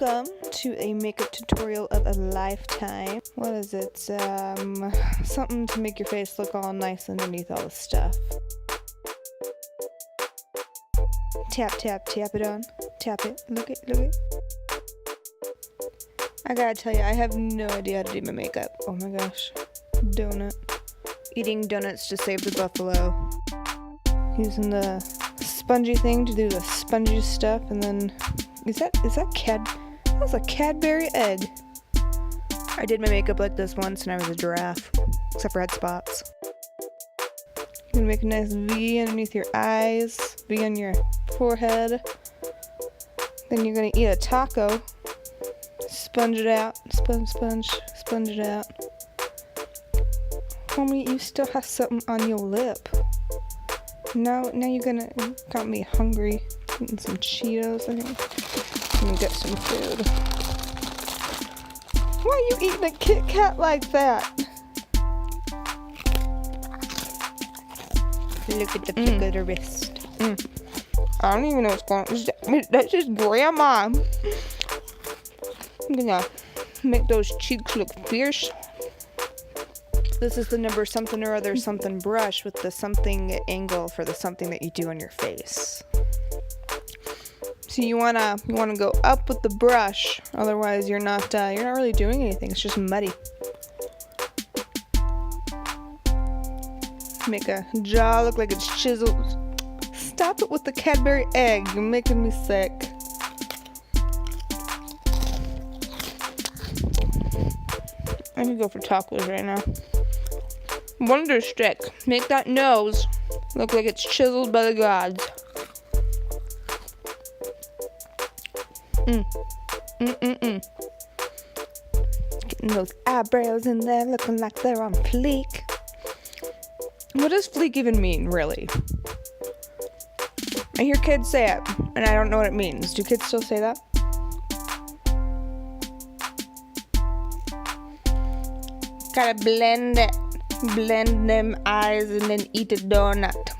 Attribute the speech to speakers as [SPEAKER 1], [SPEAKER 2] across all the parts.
[SPEAKER 1] Welcome to a makeup tutorial of a lifetime. What is it? Something to make your face look all nice underneath all the stuff. Tap, tap, tap it on. Tap it. Look it, look it. I gotta tell you, I have no idea how to do my makeup. Oh my gosh. Donut. Eating donuts to save the buffalo. Using the spongy thing to do the spongy stuff, and then that was a Cadbury egg. I did my makeup like this once and I was a giraffe, except for I had spots. You're gonna make a nice V underneath your eyes, V on your forehead. Then you're gonna eat a taco. Sponge it out, sponge it out. Homie, you still have something on your lip. Now you're got me hungry. Eating some Cheetos, I think. Let me get some food. Why are you eating a Kit Kat like that? Look at the flick of the wrist. I don't even know what's going on. That's just grandma. I'm gonna make those cheeks look fierce. This is the number something or other something brush with the something angle for the something that you do on your face. So you wanna go up with the brush, otherwise you're not really doing anything. It's just muddy. Make a jaw look like it's chiseled. Stop it with the Cadbury egg. You're making me sick. I could go for tacos right now. Wonder stick. Make that nose look like it's chiseled by the gods. Getting those eyebrows in there looking like they're on fleek. What does fleek even mean, really? I hear kids say it, and I don't know what it means. Do kids still say that? Gotta blend it. Blend them eyes and then eat a donut.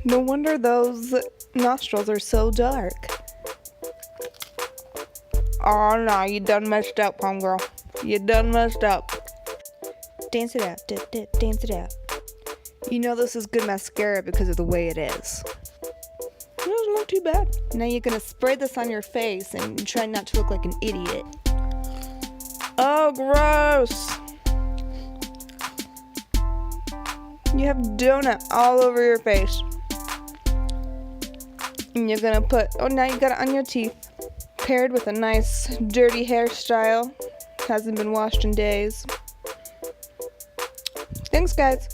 [SPEAKER 1] No wonder those nostrils are so dark. Oh no, you done messed up, homegirl. You done messed up. Dance it out, dance it out. You know this is good mascara because of the way it is. It doesn't look too bad. Now you're gonna spray this on your face and try not to look like an idiot. Oh, gross! You have donut all over your face. And you're gonna now you got it on your teeth. Paired with a nice dirty hairstyle. Hasn't been washed in days. Thanks, guys.